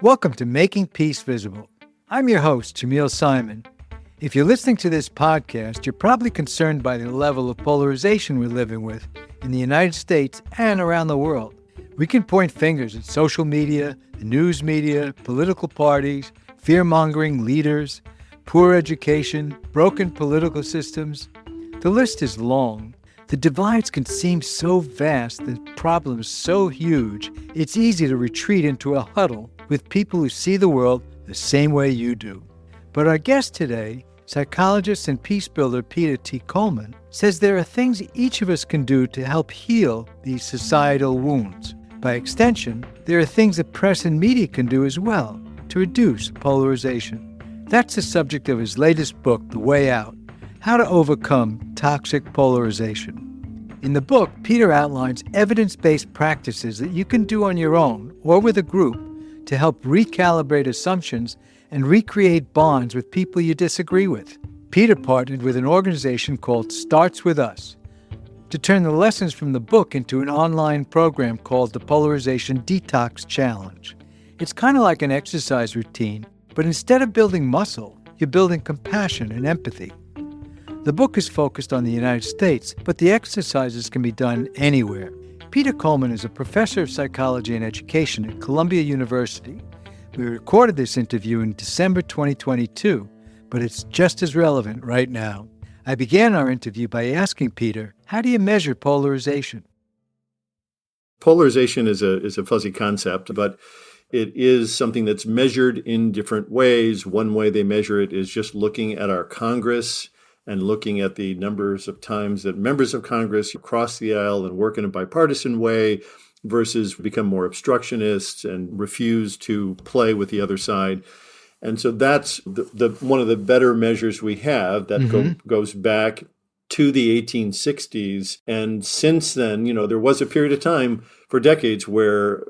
Welcome to Making Peace Visible. I'm your host, Jamil Simon. If you're listening to this podcast, you're probably concerned by the level of polarization we're living with in the United States and around the world. We can point fingers at social media, the news media, political parties, fear-mongering leaders, poor education, broken political systems. The list is long. The divides can seem so vast, the problems so huge, it's easy to retreat into a huddle with people who see the world the same way you do. But our guest today, psychologist and peace builder Peter T. Coleman, says there are things each of us can do to help heal these societal wounds. By extension, there are things that press and media can do as well to reduce polarization. That's the subject of his latest book, The Way Out: How to Overcome Toxic Polarization. In the book, Peter outlines evidence-based practices that you can do on your own or with a group to help recalibrate assumptions and recreate bonds with people you disagree with. Peter partnered with an organization called Starts With Us to turn the lessons from the book into an online program called the Polarization Detox Challenge. It's kind of like an exercise routine, but instead of building muscle, you're building compassion and empathy. The book is focused on the United States, but the exercises can be done anywhere. Peter Coleman is a professor of psychology and education at Columbia University. We recorded this interview in December 2022, but it's just as relevant right now. I began our interview by asking Peter, how do you measure polarization? Polarization is a fuzzy concept, but it is something that's measured in different ways. One way they measure it is just looking at our Congress and looking at the numbers of times that members of Congress cross the aisle and work in a bipartisan way versus become more obstructionists and refuse to play with the other side. And so that's the one of the better measures we have that goes back to the 1860s. And since then, there was a period of time for decades where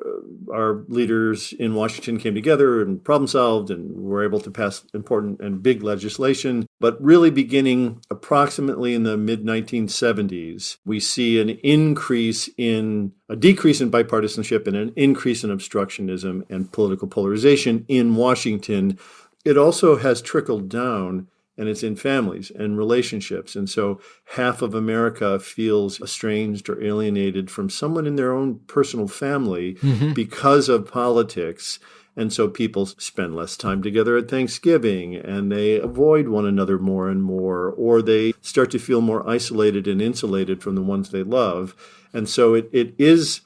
our leaders in Washington came together and problem solved and were able to pass important and big legislation. But really beginning approximately in the mid-1970s, we see a decrease in bipartisanship and an increase in obstructionism and political polarization in Washington. It also has trickled down, and it's in families and relationships. And so half of America feels estranged or alienated from someone in their own personal family because of politics. And so people spend less time together at Thanksgiving, and they avoid one another more and more, or they start to feel more isolated and insulated from the ones they love. And so it is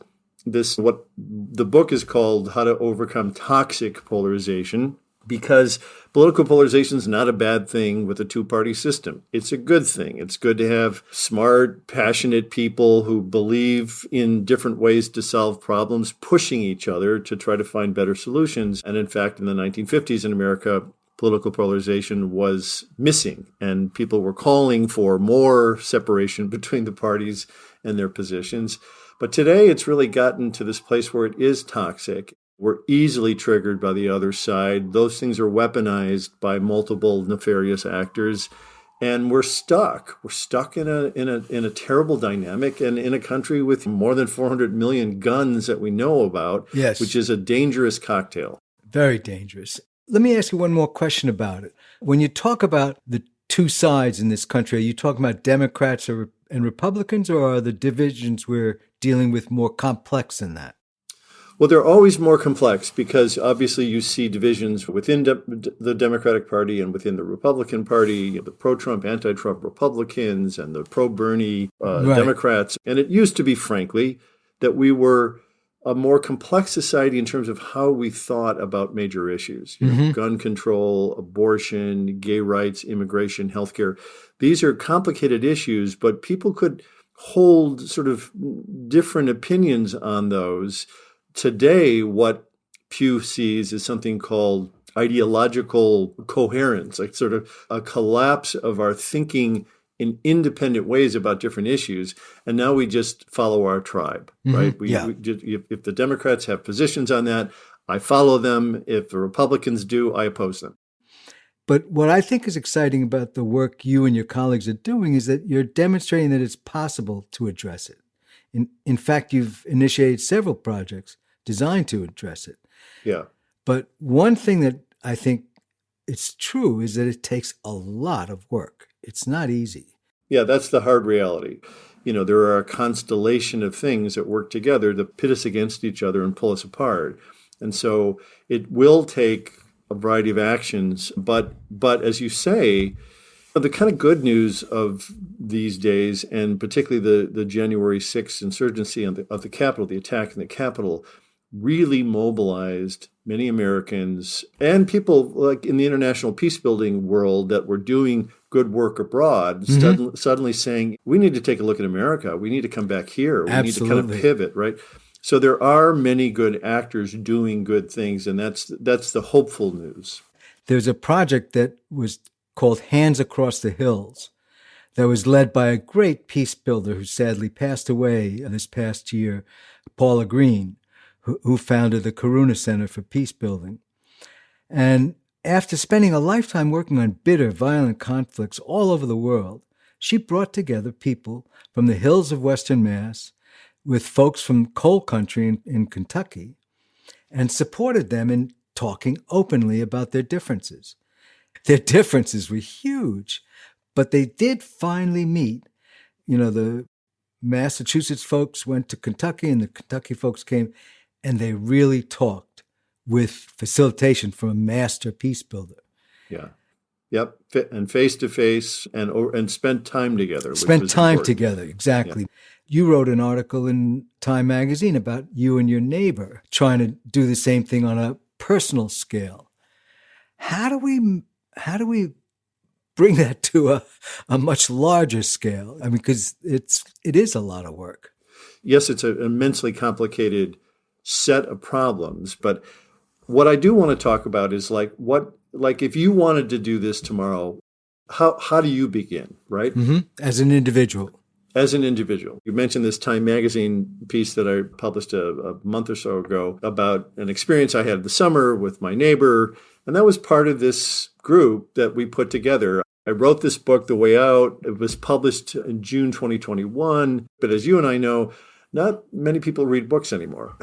this, what the book is called, How to Overcome Toxic Polarization, because political polarization is not a bad thing with a two-party system. It's a good thing. It's good to have smart, passionate people who believe in different ways to solve problems, pushing each other to try to find better solutions. And in fact, in the 1950s in America, political polarization was missing, and people were calling for more separation between the parties and their positions. But today, it's really gotten to this place where it is toxic. We're easily triggered by the other side. Those things are weaponized by multiple nefarious actors, and we're stuck. We're stuck in a terrible dynamic, and in a country with more than 400 million guns that we know about, Yes. Which is a dangerous cocktail. Very dangerous. Let me ask you one more question about it. When you talk about the two sides in this country, are you talking about Democrats and Republicans, or are the divisions we're dealing with more complex than that? Well, they're always more complex because obviously you see divisions within the Democratic Party and within the Republican Party, the pro-Trump, anti-Trump Republicans and the pro-Bernie Democrats. And it used to be, frankly, that we were a more complex society in terms of how we thought about major issues. Gun control, abortion, gay rights, immigration, healthcare. These are complicated issues, but people could hold sort of different opinions on those. Today, what Pew sees is something called ideological coherence, like sort of a collapse of our thinking in independent ways about different issues. And now we just follow our tribe, right? If the Democrats have positions on that, I follow them. If the Republicans do, I oppose them. But what I think is exciting about the work you and your colleagues are doing is that you're demonstrating that it's possible to address it. In fact, you've initiated several projects designed to address it. Yeah. But one thing that I think it's true is that it takes a lot of work. It's not easy. Yeah, that's the hard reality. There are a constellation of things that work together to pit us against each other and pull us apart. And so it will take a variety of actions. But as you say, the kind of good news of these days, and particularly the January 6th insurgency of the Capitol, the attack in the Capitol, really mobilized many Americans and people like in the international peace building world that were doing good work abroad, suddenly saying, we need to take a look at America. We need to come back here. We Absolutely. need to kind of pivot, right? So there are many good actors doing good things, and that's the hopeful news. There's a project that was called Hands Across the Hills that was led by a great peace builder who sadly passed away this past year, Paula Green, who founded the Karuna Center for Peace Building. And after spending a lifetime working on bitter, violent conflicts all over the world, she brought together people from the hills of Western Mass with folks from coal country in Kentucky and supported them in talking openly about their differences. Their differences were huge, but they did finally meet. The Massachusetts folks went to Kentucky and the Kentucky folks came, and they really talked with facilitation from a master peace builder. Yeah. Yep. And face to face and spent time together. Spent time together. Exactly. Yeah. You wrote an article in Time magazine about you and your neighbor trying to do the same thing on a personal scale. How do we bring that to a much larger scale? I mean, because it is a lot of work. Yes, it's an immensely complicated set of problems. But what I do want to talk about is if you wanted to do this tomorrow, how do you begin, right? Mm-hmm. As an individual. As an individual. You mentioned this Time magazine piece that I published a month or so ago about an experience I had this summer with my neighbor. And that was part of this group that we put together. I wrote this book, The Way Out. It was published in June 2021. But as you and I know, not many people read books anymore.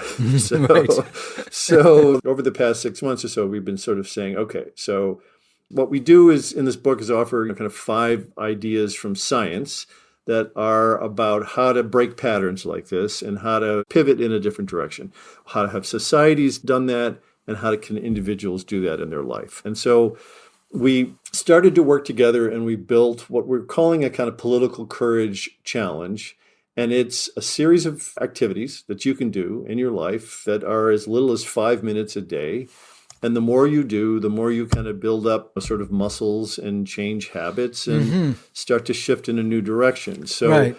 So over the past 6 months or so, we've been sort of saying, okay, so what we do is in this book is offer kind of 5 ideas from science that are about how to break patterns like this and how to pivot in a different direction, how to have societies done that, and how can individuals do that in their life. And so we started to work together and we built what we're calling a kind of political courage challenge. And it's a series of activities that you can do in your life that are as little as 5 minutes a day. And the more you do, the more you kind of build up a sort of muscles and change habits and start to shift in a new direction. So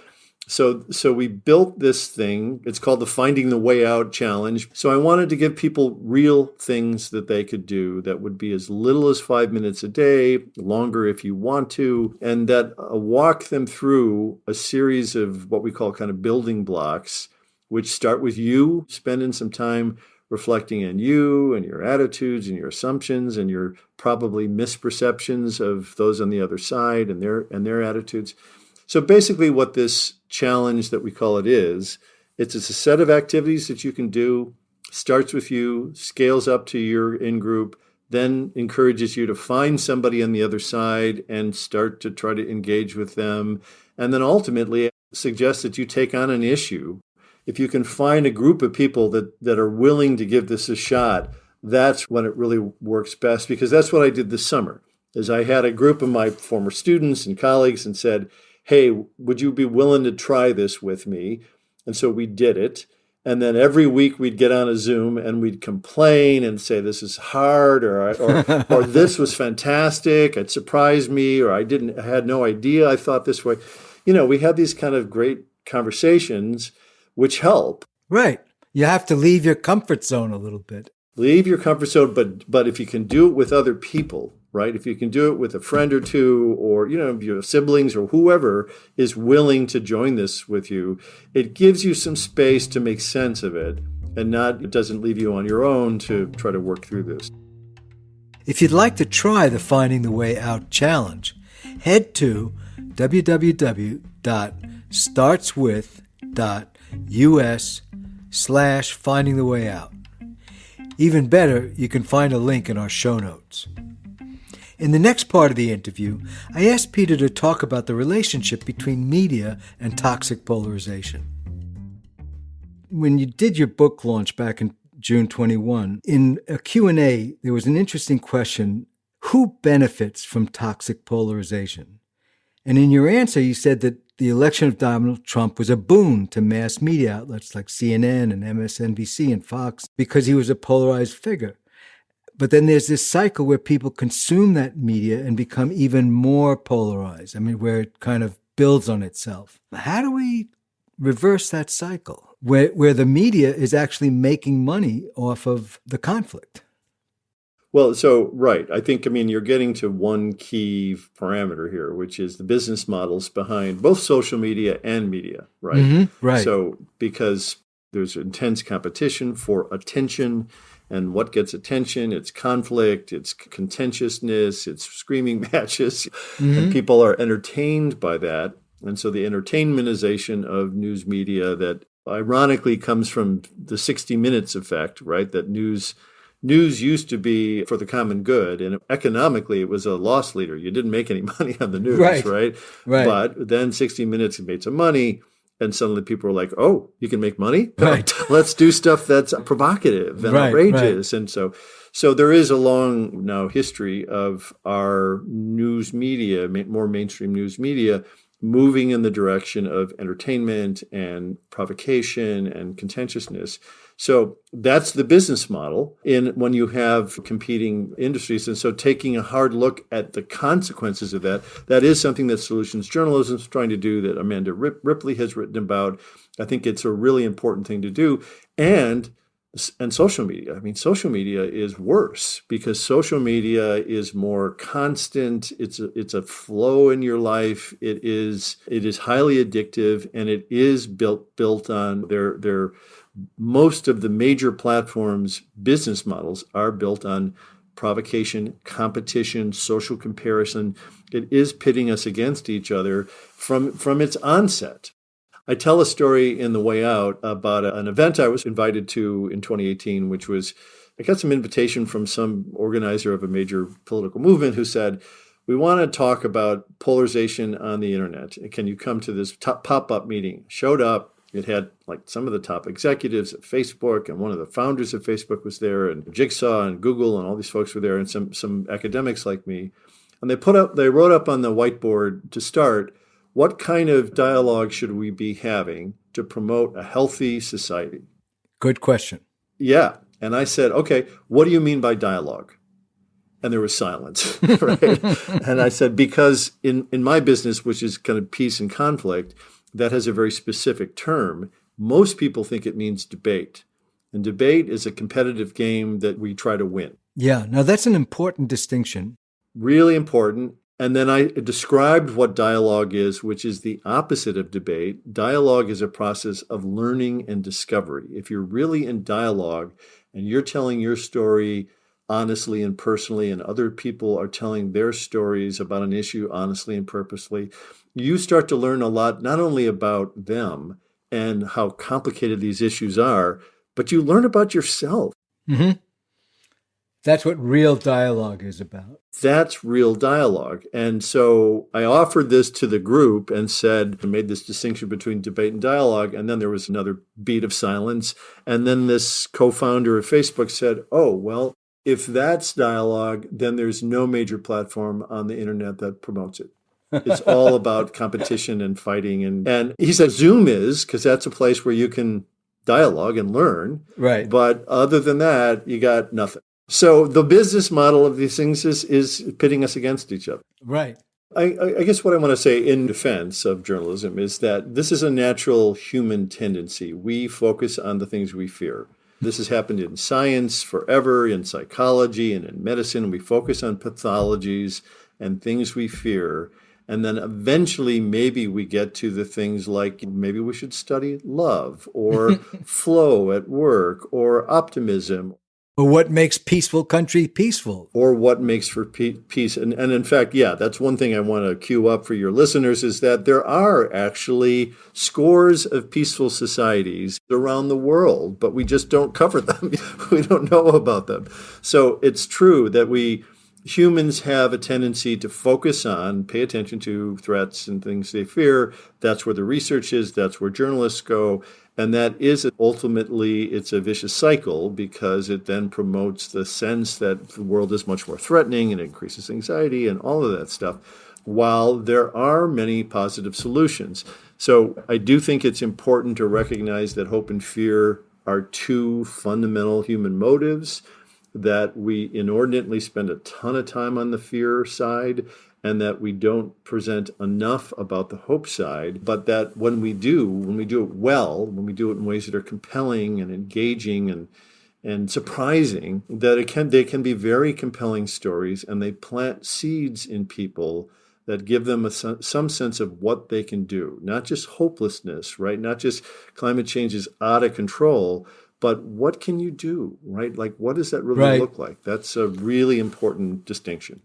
we built this thing. It's called the Finding the Way Out Challenge. So I wanted to give people real things that they could do that would be as little as 5 minutes a day, longer if you want to, and that walk them through a series of what we call kind of building blocks, which start with you spending some time reflecting on you and your attitudes and your assumptions and your probably misperceptions of those on the other side and their attitudes. So basically what this challenge that we call it's a set of activities that you can do, starts with you, scales up to your in-group, then encourages you to find somebody on the other side and start to try to engage with them, and then ultimately suggests that you take on an issue. If you can find a group of people that are willing to give this a shot, that's when it really works best, because that's what I did this summer, is I had a group of my former students and colleagues and said, hey, would you be willing to try this with me? And so we did it. And then every week we'd get on a Zoom and we'd complain and say, this is hard, or this was fantastic. It surprised me, or I had no idea. I thought this way. We had these kind of great conversations which help. Right. You have to leave your comfort zone a little bit. Leave your comfort zone, but if you can do it with other people, right? If you can do it with a friend or two, or your siblings or whoever is willing to join this with you, it gives you some space to make sense of it, and it doesn't leave you on your own to try to work through this. If you'd like to try the Finding the Way Out challenge, head to www.startswith.us patreon.com/finding the way out. Even better, you can find a link in our show notes. In the next part of the interview, I asked Peter to talk about the relationship between media and toxic polarization. When you did your book launch back in June 21, in a Q&A, there was an interesting question: who benefits from toxic polarization? And in your answer, you said that the election of Donald Trump was a boon to mass media outlets like CNN and MSNBC and Fox because he was a polarized figure. But then there's this cycle where people consume that media and become even more polarized. I mean, where it kind of builds on itself. How do we reverse that cycle where the media is actually making money off of the conflict? Well, right. I think, you're getting to one key parameter here, which is the business models behind both social media and media, right? Mm-hmm, right. So because there's intense competition for attention, and what gets attention, it's conflict, it's contentiousness, it's screaming matches, and people are entertained by that. And so the entertainmentization of news media that ironically comes from the 60 Minutes effect, right? That news used to be for the common good, and economically it was a loss leader. You didn't make any money on the news, right? But then 60 Minutes made some money, and suddenly people were like, oh, you can make money? Right. Let's do stuff that's provocative and outrageous. And so there is a long now history of our news media, more mainstream news media, moving in the direction of entertainment and provocation and contentiousness. So that's the business model when you have competing industries. And so taking a hard look at the consequences of that is something that solutions journalism is trying to do, that Amanda Ripley has written about. I think it's a really important thing to do. And social media. Social media is worse because social media is more constant. It's a flow in your life. It is highly addictive, and it is built on their most of the major platforms' business models are built on provocation, competition, social comparison. It is pitting us against each other from its onset. I tell a story in The Way Out about an event I was invited to in 2018, which was, I got some invitation from some organizer of a major political movement who said, we want to talk about polarization on the internet. Can you come to this pop-up meeting? Showed up. It had like some of the top executives at Facebook, and one of the founders of Facebook was there, and Jigsaw and Google and all these folks were there, and some academics like me. And they wrote up on the whiteboard to start, what kind of dialogue should we be having to promote a healthy society? Good question. Yeah. And I said, okay, what do you mean by dialogue? And there was silence, right? And I said, because in my business, which is kind of peace and conflict, that has a very specific term. Most people think it means debate. And debate is a competitive game that we try to win. Yeah. Now, that's an important distinction. Really important. And then I described what dialogue is, which is the opposite of debate. Dialogue is a process of learning and discovery. If you're really in dialogue and you're telling your story honestly and personally, and other people are telling their stories about an issue honestly and purposely, you start to learn a lot, not only about them and how complicated these issues are, but you learn about yourself. Mm-hmm. That's what real dialogue is about. That's real dialogue. And so I offered this to the group and said, I made this distinction between debate and dialogue. And then there was another beat of silence. And then this co-founder of Facebook said, oh, well, if that's dialogue, then there's no major platform on the internet that promotes it. It's all about competition and fighting. And he said Zoom is, because that's a place where you can dialogue and learn. Right. But other than that, you got nothing. So the business model of these things is pitting us against each other. Right. I guess what I want to say in defense of journalism is that this is a natural human tendency. We focus on the things we fear. This has happened in science forever, in psychology and in medicine. We focus on pathologies and things we fear. And then eventually maybe we get to the things like maybe we should study love or flow at work or optimism. But what makes peaceful country peaceful? Or what makes for peace. And in fact, yeah, that's one thing I want to cue up for your listeners is that there are actually scores of peaceful societies around the world, but we just don't cover them. We don't know about them. So it's true that humans have a tendency to focus on, pay attention to threats and things they fear. That's where the research is. That's where journalists go. And that is ultimately, it's a vicious cycle because it then promotes the sense that the world is much more threatening and increases anxiety and all of that stuff, while there are many positive solutions. So I do think it's important to recognize that hope and fear are two fundamental human motives, that we inordinately spend a ton of time on the fear side and that we don't present enough about the hope side, but that when we do it well, when we do it in ways that are compelling and engaging and surprising, that they can be very compelling stories, and they plant seeds in people that give them some sense of what they can do. Not just hopelessness, right? Not just climate change is out of control, but what can you do, right? Like, what does that really look like? That's a really important distinction.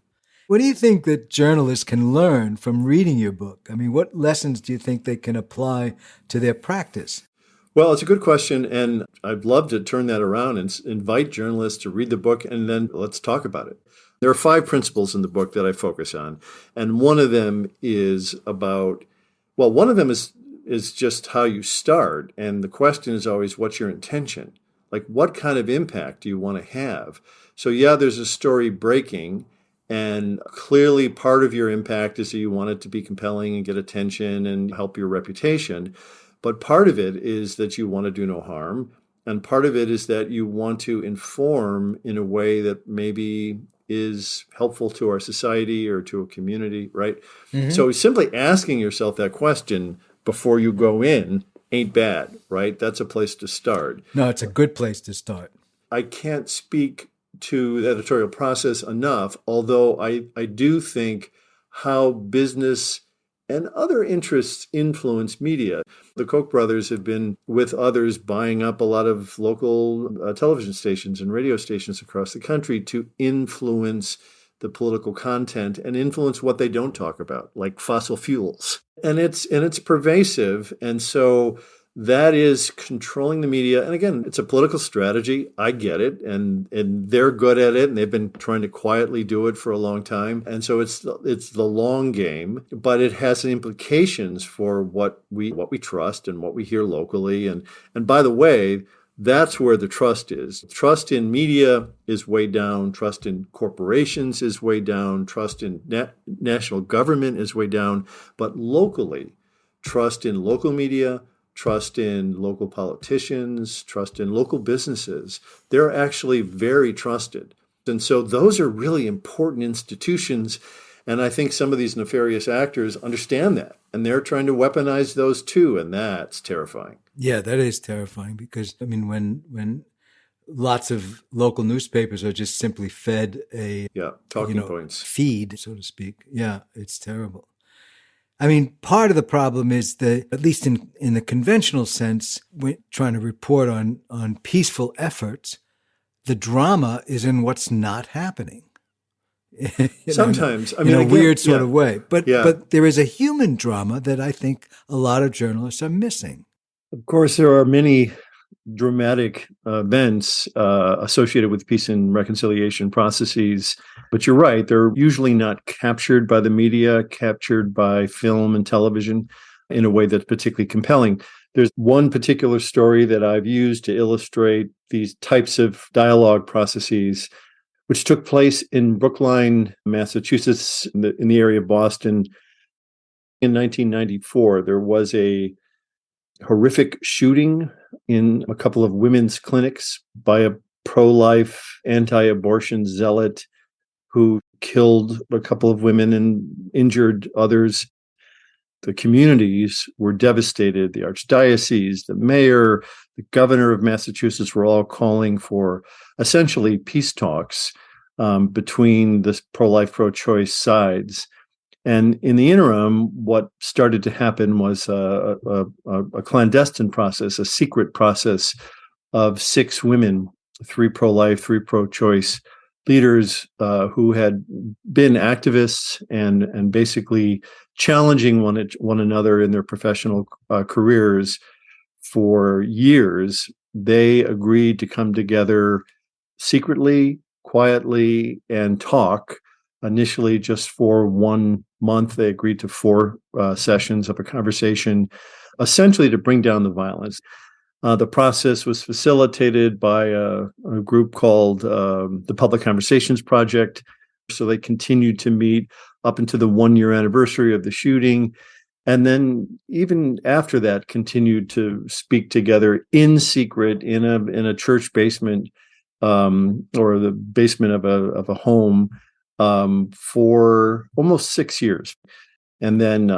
What do you think that journalists can learn from reading your book? I mean, what lessons do you think they can apply to their practice? Well, it's a good question, and I'd love to turn that around and invite journalists to read the book, and then let's talk about it. There are 5 principles in the book that I focus on, and one of them is just how you start, and the question is always, what's your intention? Like, what kind of impact do you want to have? So yeah, there's a story breaking, and clearly part of your impact is that you want it to be compelling and get attention and help your reputation. But part of it is that you want to do no harm. And part of it is that you want to inform in a way that maybe is helpful to our society or to a community, right? Mm-hmm. So simply asking yourself that question before you go in ain't bad, right? That's a place to start. No, it's a good place to start. I can't speak to the editorial process enough, although I do think how business and other interests influence media. The Koch brothers have been, with others, buying up a lot of local television stations and radio stations across the country to influence the political content and influence what they don't talk about, like fossil fuels. And it's pervasive. And so that is controlling the media. And again, it's a political strategy. I get it. And they're good at it. And they've been trying to quietly do it for a long time. And so it's the long game, but it has implications for what we trust and what we hear locally. And by the way, that's where the trust is. Trust in media is way down. Trust in corporations is way down. Trust in national government is way down. But locally, trust in local media, trust in local politicians, trust in local businesses, they're actually very trusted. And so those are really important institutions. And I think some of these nefarious actors understand that. And they're trying to weaponize those too. And that's terrifying. Yeah, that is terrifying because, I mean, when lots of local newspapers are just simply fed a talking points feed, so to speak. Yeah, it's terrible. I mean, part of the problem is that, at least in the conventional sense, we're trying to report on peaceful efforts, the drama is in what's not happening. Sometimes, in a weird sort of way. But there is a human drama that I think a lot of journalists are missing. Of course, there are many dramatic events associated with peace and reconciliation processes. But you're right, they're usually not captured by the media, captured by film and television in a way that's particularly compelling. There's one particular story that I've used to illustrate these types of dialogue processes, which took place in Brookline, Massachusetts, in the area of Boston. In 1994, there was a horrific shooting in a couple of women's clinics by a pro-life, anti-abortion zealot who killed a couple of women and injured others. The communities were devastated. The archdiocese, the mayor, the governor of Massachusetts were all calling for essentially peace talks between the pro-life, pro-choice sides. And in the interim, what started to happen was a clandestine process, a secret process of 6 women three pro-life, three pro-choice leaders who had been activists and basically challenging one another in their professional careers for years. They agreed to come together secretly, quietly, and talk. Initially, just for 1 month, they agreed to 4 sessions of a conversation, essentially to bring down the violence. The process was facilitated by a group called the Public Conversations Project. So they continued to meet up until the 1-year anniversary of the shooting. And then even after that, continued to speak together in secret in a church basement or the basement of a home for almost 6 years. And then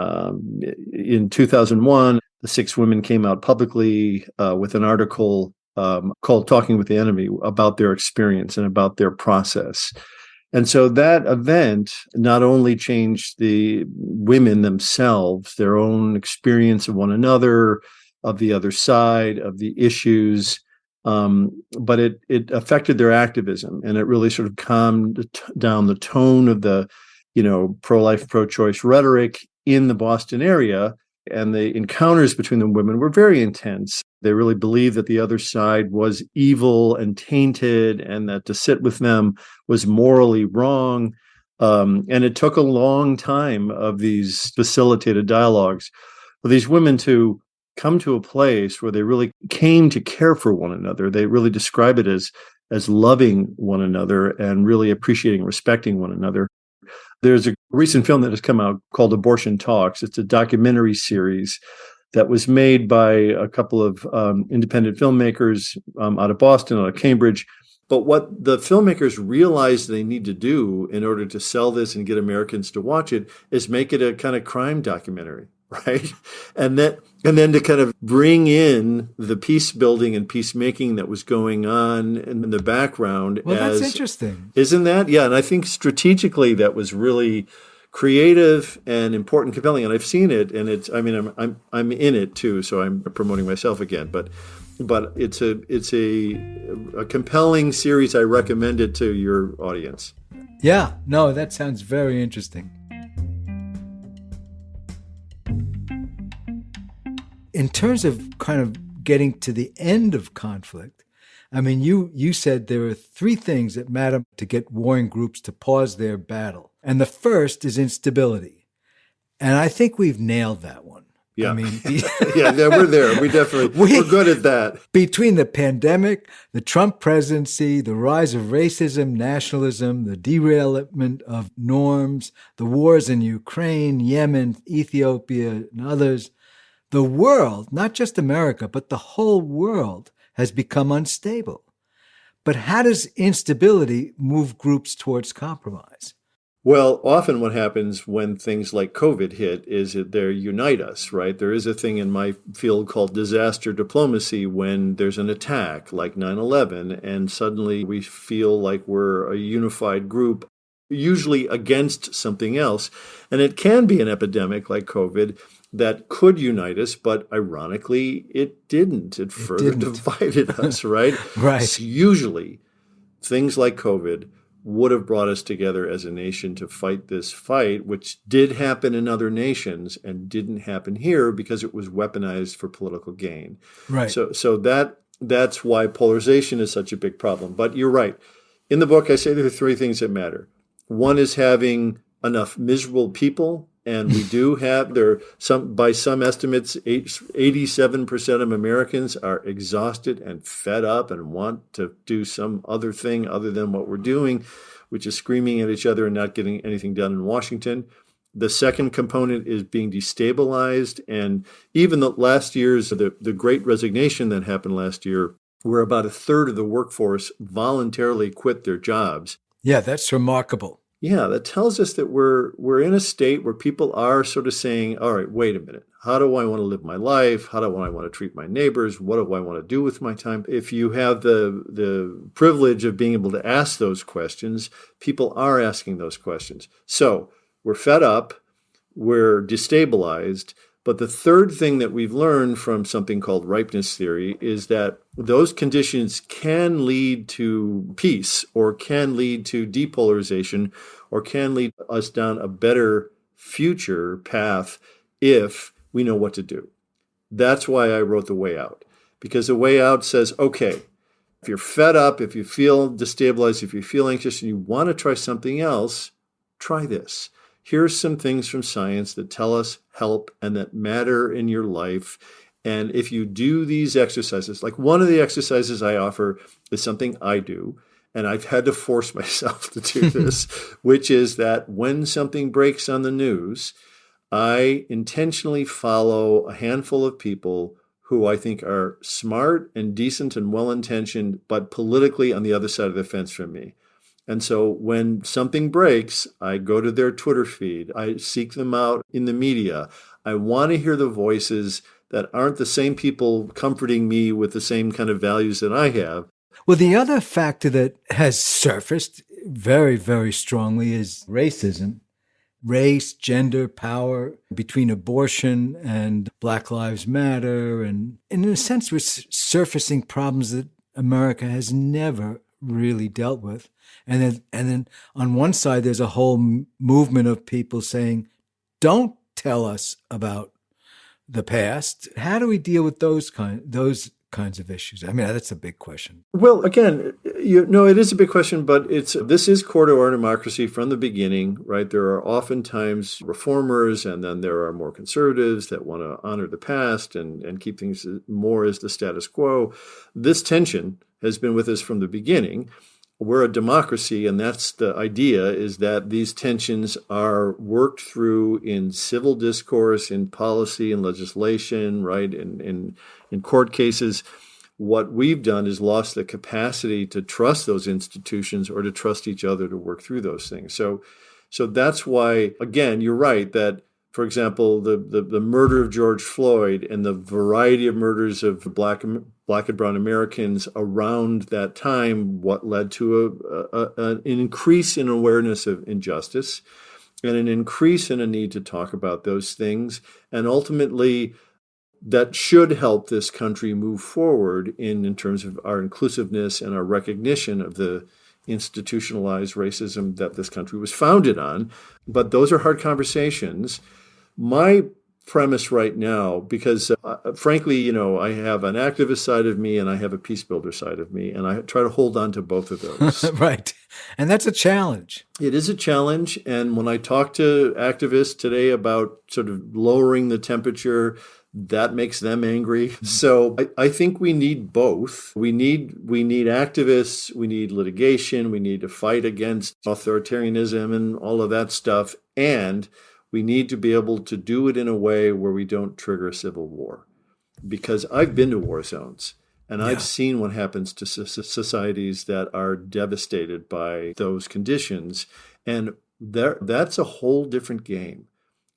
in 2001, the 6 women came out publicly with an article called Talking with the Enemy about their experience and about their process. And so that event not only changed the women themselves, their own experience of one another, of the other side, of the issues, but it affected their activism, and it really sort of calmed down the tone of the, pro-life, pro-choice rhetoric in the Boston area. And the encounters between the women were very intense. They really believed that the other side was evil and tainted, and that to sit with them was morally wrong. And it took a long time of these facilitated dialogues for these women to come to a place where they really came to care for one another. They really describe it as loving one another and really appreciating, respecting one another. There's a recent film that has come out called Abortion Talks. It's a documentary series that was made by a couple of independent filmmakers out of Boston, out of Cambridge. But what the filmmakers realized they need to do in order to sell this and get Americans to watch it is make it a kind of crime documentary, right? And then to kind of bring in the peace building and peacemaking that was going on in the background. Well, that's interesting. Isn't that? Yeah. And I think strategically that was really creative and important, compelling. And I've seen it, and I'm in it too, so I'm promoting myself again. But it's a compelling series. I recommend it to your audience. Yeah. No, that sounds very interesting. In terms of kind of getting to the end of conflict, I mean, you said there are 3 things that matter to get warring groups to pause their battle. And the first is instability. And I think we've nailed that one. Yeah. I mean, yeah, we're there. We're good at that. Between the pandemic, the Trump presidency, the rise of racism, nationalism, the derailment of norms, the wars in Ukraine, Yemen, Ethiopia, and others, the world, not just America, but the whole world has become unstable. But how does instability move groups towards compromise? Well, often what happens when things like COVID hit is that they unite us, right? There is a thing in my field called disaster diplomacy when there's an attack like 9/11, and suddenly we feel like we're a unified group, usually against something else. And it can be an epidemic like COVID that could unite us, but ironically, it didn't. It further divided us, right? Right. So usually, things like COVID would have brought us together as a nation to fight this fight, which did happen in other nations and didn't happen here because it was weaponized for political gain. Right. So that's why polarization is such a big problem. But you're right. In the book, I say there are 3 things that matter. One is having enough miserable people. And we do have, by some estimates, 87% of Americans are exhausted and fed up and want to do some other thing other than what we're doing, which is screaming at each other and not getting anything done in Washington. The second component is being destabilized. And even the great resignation that happened last year, where about 1/3 of the workforce voluntarily quit their jobs. Yeah, that's remarkable. Yeah, that tells us that we're in a state where people are sort of saying, all right, wait a minute. How do I want to live my life? How do I want to treat my neighbors? What do I want to do with my time? If you have the privilege of being able to ask those questions, people are asking those questions. So we're fed up, we're destabilized, But the third thing that we've learned from something called ripeness theory is that those conditions can lead to peace or can lead to depolarization or can lead us down a better future path if we know what to do. That's why I wrote The Way Out, because The Way Out says, okay, if you're fed up, if you feel destabilized, if you feel anxious and you want to try something else, try this. Here's some things from science that tell us help and that matter in your life. And if you do these exercises, like one of the exercises I offer is something I do, and I've had to force myself to do this, which is that when something breaks on the news, I intentionally follow a handful of people who I think are smart and decent and well-intentioned, but politically on the other side of the fence from me. And so when something breaks, I go to their Twitter feed. I seek them out in the media. I want to hear the voices that aren't the same people comforting me with the same kind of values that I have. Well, the other factor that has surfaced very, very strongly is racism. Race, gender, power, between abortion and Black Lives Matter. And in a sense, we're surfacing problems that America has never really dealt with. And then on one side, there's a whole movement of people saying, don't tell us about the past. How do we deal with those kinds of issues? I mean, that's a big question. Well, again, it is a big question, but this is core to our democracy from the beginning, right? There are oftentimes reformers, and then there are more conservatives that want to honor the past and keep things more as the status quo. This tension has been with us from the beginning. We're a democracy, and that's the idea, is that these tensions are worked through in civil discourse, in policy and legislation, right, in court cases. What we've done is lost the capacity to trust those institutions or to trust each other to work through those things. So that's why, again, you're right that, for example, the murder of George Floyd and the variety of murders of Black and brown Americans around that time, what led to an increase in awareness of injustice and an increase in a need to talk about those things. And ultimately, that should help this country move forward in terms of our inclusiveness and our recognition of the institutionalized racism that this country was founded on. But those are hard conversations. My premise right now, because frankly, I have an activist side of me and I have a peace builder side of me, and I try to hold on to both of those. Right. And that's a challenge. It is a challenge. And when I talk to activists today about sort of lowering the temperature, that makes them angry. So I think we need both. We need activists, we need litigation, we need to fight against authoritarianism and all of that stuff. And we need to be able to do it in a way where we don't trigger a civil war. Because I've been to war zones, and I've seen what happens to societies that are devastated by those conditions. And that's a whole different game.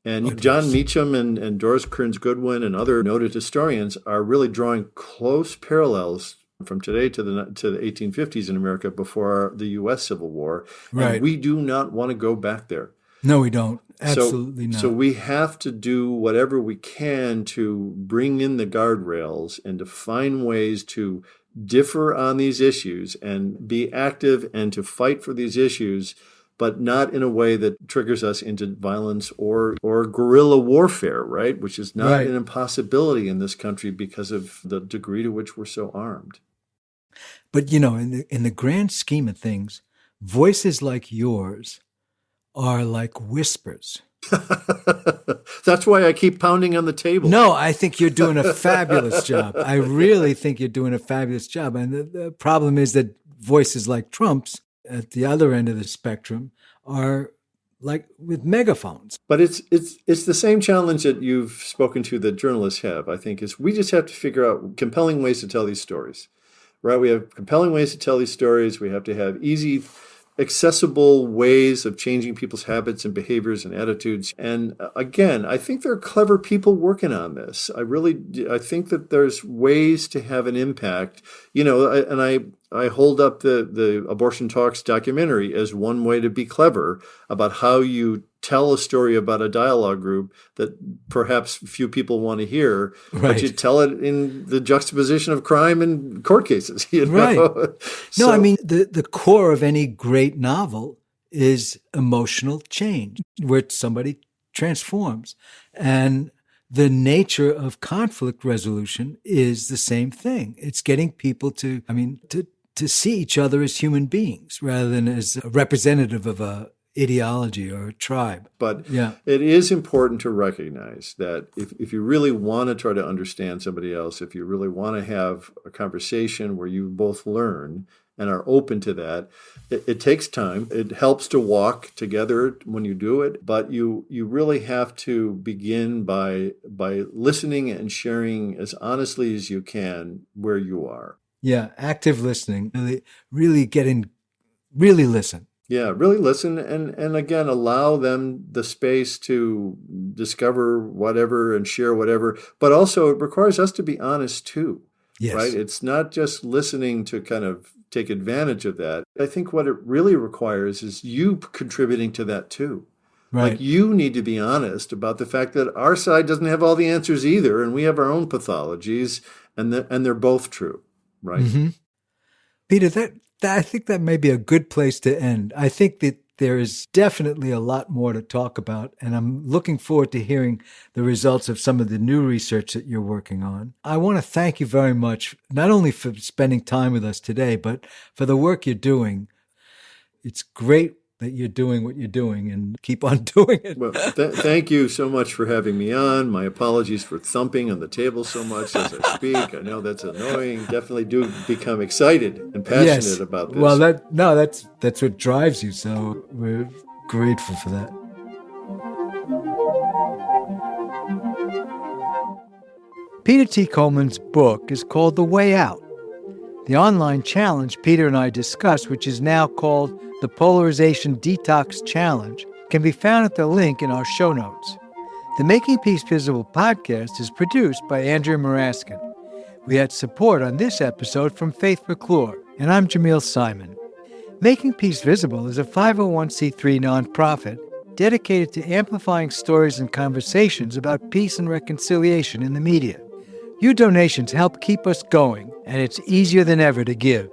And John Meacham and Doris Kearns Goodwin and other noted historians are really drawing close parallels from today to the 1850s in America before the U.S. Civil War. Right. And we do not want to go back there. No, we don't. Absolutely not. So we have to do whatever we can to bring in the guardrails and to find ways to differ on these issues and be active and to fight for these issues, but not in a way that triggers us into violence or guerrilla warfare, right? Which is not an impossibility in this country because of the degree to which we're so armed. But, in the grand scheme of things, voices like yours are like whispers. That's why I keep pounding on the table. No, I think you're doing a fabulous job. I really think you're doing a fabulous job. And the problem is that voices like Trump's at the other end of the spectrum are like with megaphones. But it's the same challenge that you've spoken to that journalists have, I think, is we just have to figure out compelling ways to tell these stories, right? We have compelling ways to tell these stories. We have to have easy, accessible ways of changing people's habits and behaviors and attitudes. And again, I think there are clever people working on this. I think that there's ways to have an impact, and I hold up the Abortion Talks documentary as one way to be clever about how you tell a story about a dialogue group that perhaps few people want to hear, but you tell it in the juxtaposition of crime and court cases. Right. No, I mean, the core of any great novel is emotional change, where somebody transforms. And the nature of conflict resolution is the same thing. It's getting people to see each other as human beings rather than as a representative of a ideology or a tribe. But it is important to recognize that if you really want to try to understand somebody else, if you really want to have a conversation where you both learn and are open to that, it takes time. It helps to walk together when you do it, but you really have to begin by listening and sharing as honestly as you can where you are. Yeah, active listening. Really listen. Yeah, really listen and again, allow them the space to discover whatever and share whatever. But also it requires us to be honest too, right? It's not just listening to kind of take advantage of that. I think what it really requires is you contributing to that too. Right. Like you need to be honest about the fact that our side doesn't have all the answers either, and we have our own pathologies, and they're both true, right? Mm-hmm. Peter, I think that may be a good place to end. I think that there is definitely a lot more to talk about, and I'm looking forward to hearing the results of some of the new research that you're working on. I want to thank you very much, not only for spending time with us today, but for the work you're doing. It's great that you're doing what you're doing, and keep on doing it. Well, thank you so much for having me on. My apologies for thumping on the table so much as I speak. I know that's annoying. Definitely do become excited and passionate about this. Well, that's what drives you, so we're grateful for that. Peter T. Coleman's book is called The Way Out. The online challenge Peter and I discussed, which is now called the Polarization Detox Challenge, can be found at the link in our show notes. The Making Peace Visible podcast is produced by Andrea Muraskin. We had support on this episode from Faith McClure, and I'm Jamil Simon. Making Peace Visible is a 501c3 nonprofit dedicated to amplifying stories and conversations about peace and reconciliation in the media. Your donations help keep us going, and it's easier than ever to give.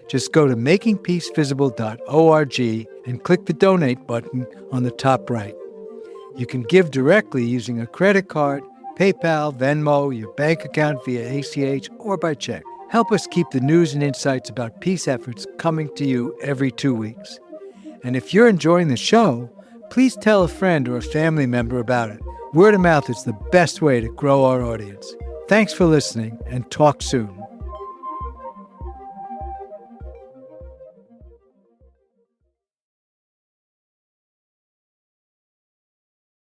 Just go to makingpeacevisible.org and click the donate button on the top right. You can give directly using a credit card, PayPal, Venmo, your bank account via ACH, or by check. Help us keep the news and insights about peace efforts coming to you every 2 weeks. And if you're enjoying the show, please tell a friend or a family member about it. Word of mouth is the best way to grow our audience. Thanks for listening, and talk soon.